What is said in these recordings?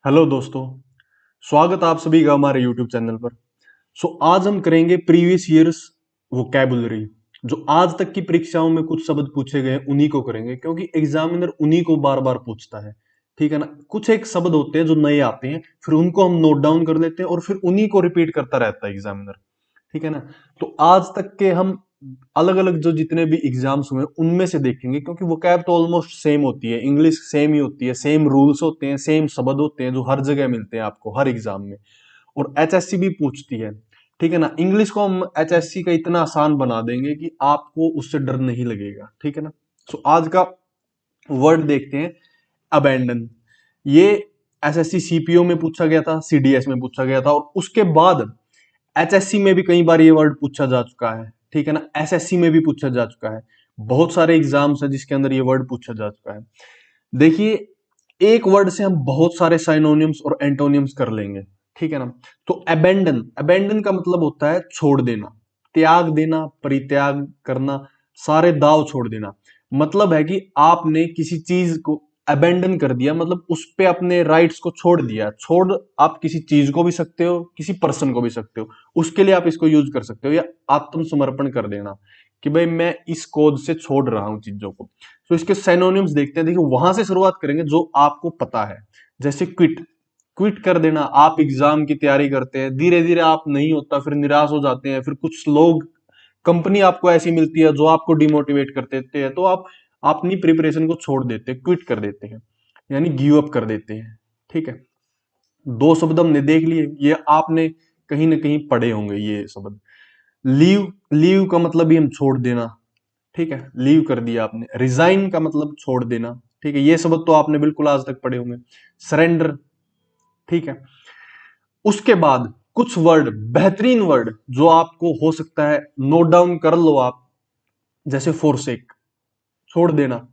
Hello दोस्तों, स्वागत आप सभी का हमारे यूट्यूब चैनल पर। आज हम करेंगे प्रीवियस ईयर्स वोकैबुलरी। जो आज तक की परीक्षाओं में कुछ शब्द पूछे गए उन्हीं को करेंगे, क्योंकि एग्जामिनर उन्हीं को बार बार पूछता है। ठीक है ना। कुछ एक शब्द होते हैं जो नए आते हैं, फिर उनको हम नोट डाउन कर लेते हैं और फिर उन्हीं को रिपीट करता रहता है एग्जामिनर। ठीक है ना। तो आज तक के हम अलग अलग जो जितने भी एग्जाम्स हुए उनमें से देखेंगे, क्योंकि वो कैब तो ऑलमोस्ट सेम होती है, इंग्लिश सेम ही होती है, सेम रूल्स होते हैं, सेम शब्द होते हैं जो हर जगह मिलते हैं आपको हर एग्जाम में। और एचएससी भी पूछती है। ठीक है ना। इंग्लिश को हम एचएससी का इतना आसान बना देंगे कि आपको उससे डर नहीं लगेगा। ठीक है ना। आज का वर्ड देखते हैं, अबैंडन। ये एसएससी सीपीओ में पूछा गया था, सीडीएस में पूछा गया था, और उसके बाद एचएससी में भी कई बार ये वर्ड पूछा जा चुका है। ठीक है ना। एसएससी में भी पूछा जा चुका है। बहुत सारे एग्जाम्स है जिसके अंदर ये वर्ड पूछा जा चुका है। देखिए, एक वर्ड से हम बहुत सारे साइनोनिम्स और एंटोनिम्स कर लेंगे। ठीक है ना। तो अबेंडन, अबेंडन का मतलब होता है छोड़ देना, त्याग देना, परित्याग करना, सारे दाव छोड़ देना। मतलब है कि आपने किसी चीज को अबेंडन कर दिया, मतलब उस पे अपने राइट्स को छोड़ दिया। छोड़ आप किसी चीज को भी सकते हो, किसी पर्सन को भी सकते हो, उसके लिए आप इसको यूज कर सकते हो। या आत्मसमर्पण कर देना कि भाई मैं इस कोड से छोड़ रहा हूं चीजों को। तो इसके सिनोनिम्स देखते हैं। देखिए, वहां से शुरुआत करेंगे जो आपको पता है। जैसे क्विट, क्विट कर देना। आप एग्जाम की तैयारी करते हैं, धीरे धीरे आप नहीं होता, फिर निराश हो जाते हैं, फिर कुछ लोग, कंपनी आपको ऐसी मिलती है जो आपको डिमोटिवेट कर देते हैं, तो आप अपनी प्रिपरेशन को छोड़ देते हैं, क्विट कर देते हैं, यानी गिव अप कर देते हैं। ठीक है। दो शब्द हमने देख लिए, ये आपने कहीं ना कहीं पढ़े होंगे ये शब्द। लीव, लीव का मतलब भी हम छोड़ देना। ठीक है, लीव कर दिया आपने। रिजाइन का मतलब छोड़ देना। ठीक है, ये शब्द तो आपने बिल्कुल आज तक पढ़े होंगे। सरेंडर। ठीक है। उसके बाद कुछ वर्ड, बेहतरीन वर्ड जो आपको हो सकता है नोट डाउन कर लो आप। जैसे फोरसेक, छोड़ देना।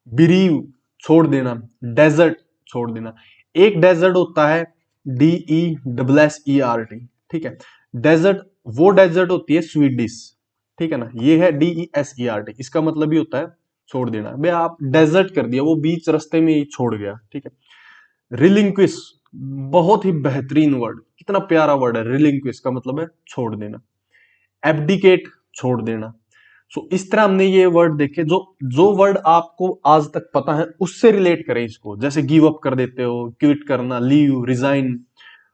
बिरीव, छोड़ देना। डेजर्ट, छोड़ देना। एक डेजर्ट होता है DESSERT। ठीक है। डेजर्ट, वो डेजर्ट होती है स्वीडिश। ठीक है ना। ये है DESERT, इसका मतलब ही होता है छोड़ देना। भाई आप डेजर्ट कर दिया, वो बीच रास्ते में ही छोड़ गया। ठीक है। रिलिंक्विश, बहुत ही बेहतरीन वर्ड, कितना प्यारा वर्ड है। रिलिंक्विश का मतलब है छोड़ देना। एब्डिकेट, छोड़ देना। इस तरह हमने ये वर्ड देखे, जो जो वर्ड आपको आज तक पता है उससे रिलेट करें इसको। जैसे गिव अप कर देते हो, क्विट करना, लीव, रिजाइन,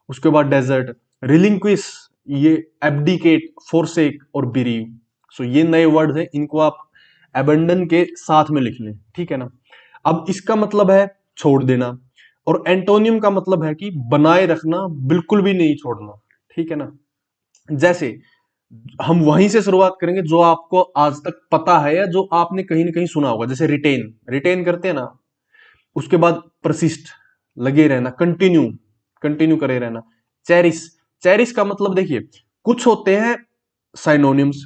उसके बाद डेजर्ट, रिलिंक्विश, ये एब्डिकेट, फोरसेक और बिरीव। ये नए वर्ड है, इनको आप एबंडन के साथ में लिख लें। ठीक है ना। अब इसका मतलब है छोड़ देना, और एंटोनियम का मतलब है कि बनाए रखना, बिल्कुल भी नहीं छोड़ना। ठीक है ना। जैसे हम वहीं से शुरुआत करेंगे जो आपको आज तक पता है या जो आपने कहीं ना कहीं सुना होगा। जैसे रिटेन, रिटेन करते हैं ना। उसके बाद परसिस्ट, लगे रहना, कंटिन्यू, कंटिन्यू करे रहना। चेरिश, चेरिश का मतलब देखिए, कुछ होते हैं साइनोनिम्स,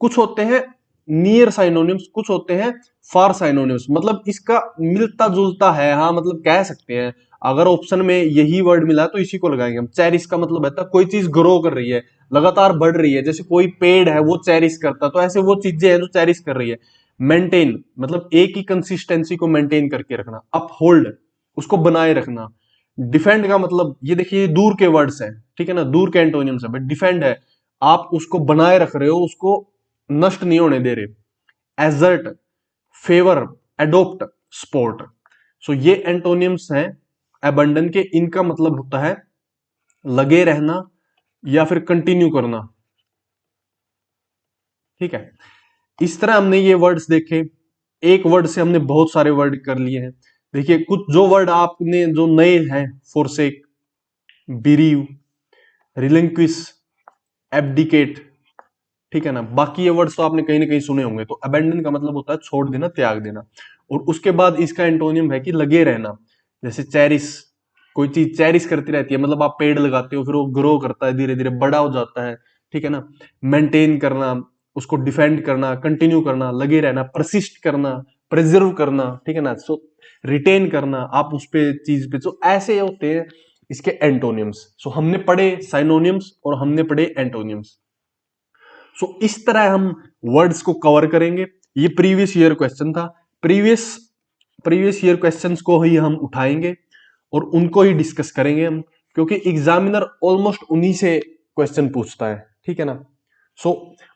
कुछ होते हैं नियर साइनोनिम्स, कुछ होते हैं फार साइनोनिम्स। मतलब इसका मिलता जुलता है, हाँ, मतलब कह सकते हैं। अगर ऑप्शन में यही वर्ड मिला तो इसी को लगाएंगे हम। चेरिश का मतलब है कोई चीज ग्रो कर रही है, लगातार बढ़ रही है। जैसे कोई पेड़ है वो चेरिश करता, तो ऐसे वो चीजें हैं जो चेरिश कर रही है। मेंटेन, मतलब एक ही कंसिस्टेंसी को मेंटेन करके रखना। अपहोल्ड, उसको बनाए रखना। डिफेंड का मतलब, ये देखिए दूर के वर्ड्स हैं। ठीक है ना, दूर के एंटोनियम्स है। बट डिफेंड है, आप उसको बनाए रख रहे हो, उसको नष्ट नहीं होने दे रहे। Assert, favour, adopt, sport. ये एंटोनियम्स हैं एबंडन के। इनका मतलब होता है लगे रहना या फिर कंटिन्यू करना। ठीक है। इस तरह हमने ये वर्ड्स देखे। एक वर्ड से हमने बहुत सारे वर्ड कर लिए हैं। देखिए, कुछ जो वर्ड आपने जो नए हैं, फोरसेक, बिरीव, रिलिंक्विश, एब्डिकेट। ठीक है ना। बाकी ये वर्ड्स तो आपने कहीं ना कहीं सुने होंगे। तो अबेंडन का मतलब होता है छोड़ देना, त्याग देना। और उसके बाद इसका एंटोनियम है कि लगे रहना। जैसे चेरिश, कोई चीज चेरिश करती रहती है, मतलब आप पेड़ लगाते हो, फिर वो ग्रो करता है, धीरे धीरे बड़ा हो जाता है। ठीक है ना। मेंटेन करना, उसको डिफेंड करना, कंटिन्यू करना, लगे रहना, परसिस्ट करना, प्रिजर्व करना। ठीक है ना। रिटेन करना, आप उस पे चीज पे। ऐसे होते हैं इसके एंटोनियम्स। हमने पढ़े साइनोनियम्स और हमने पढ़े एंटोनियम्स। इस तरह हम वर्ड्स को कवर करेंगे। ये प्रीवियस ईयर क्वेश्चन था। प्रीवियस प्रीवियस ईयर क्वेश्चंस को ही हम उठाएंगे और उनको ही डिस्कस करेंगे हम, क्योंकि एग्जामिनर ऑलमोस्ट उन्हीं से क्वेश्चन पूछता है, ठीक है ना। सो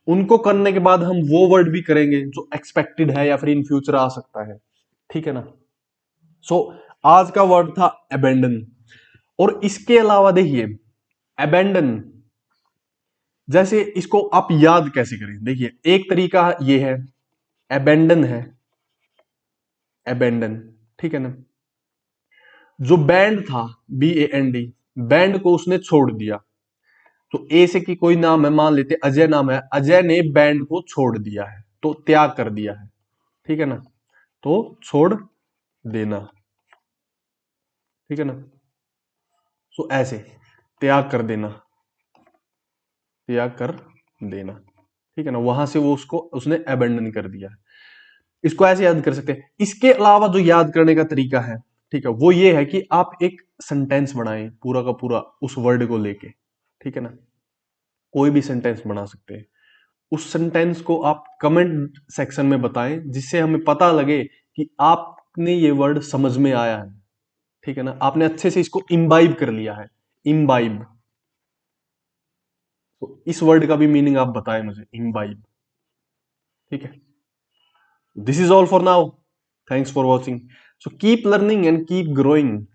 उनको करने के बाद हम वो वर्ड भी करेंगे जो एक्सपेक्टेड है या फिर इन फ्यूचर आ सकता है, ठीक है ना। सो आज का वर्ड था अबेंडन। और इसके अलावा देखिए, अबेंडन जैसे इसको आप याद कैसे करें, देखिए एक तरीका ये है, अबेंडन है, अबेंडन, ठीक है ना। जो बैंड था, BAND, बैंड को उसने छोड़ दिया। तो ए से की कोई नाम है, मान लेते अजय नाम है, अजय ने बैंड को छोड़ दिया है, तो त्याग कर दिया है, ठीक है ना। तो छोड़ देना, ठीक है ना। सो ऐसे त्याग कर देना, त्याग कर देना, ठीक है ना। वहां से वो उसको उसने अबेंडन कर दिया है। इसको ऐसे याद कर सकते हैं। इसके अलावा जो याद करने का तरीका है, ठीक है, वो ये है कि आप एक सेंटेंस बनाएं पूरा का पूरा उस वर्ड को लेके, ठीक है ना। कोई भी सेंटेंस बना सकते हैं। उस सेंटेंस को आप कमेंट सेक्शन में बताएं, जिससे हमें पता लगे कि आपने ये वर्ड समझ में आया है, ठीक है ना, आपने अच्छे से इसको इम्बाइब कर लिया है, इम्बाइब। तो इस वर्ड का भी मीनिंग आप बताएं मुझे, इम्बाइब, ठीक है। This is all for now, thanks for watching. So keep learning and keep growing.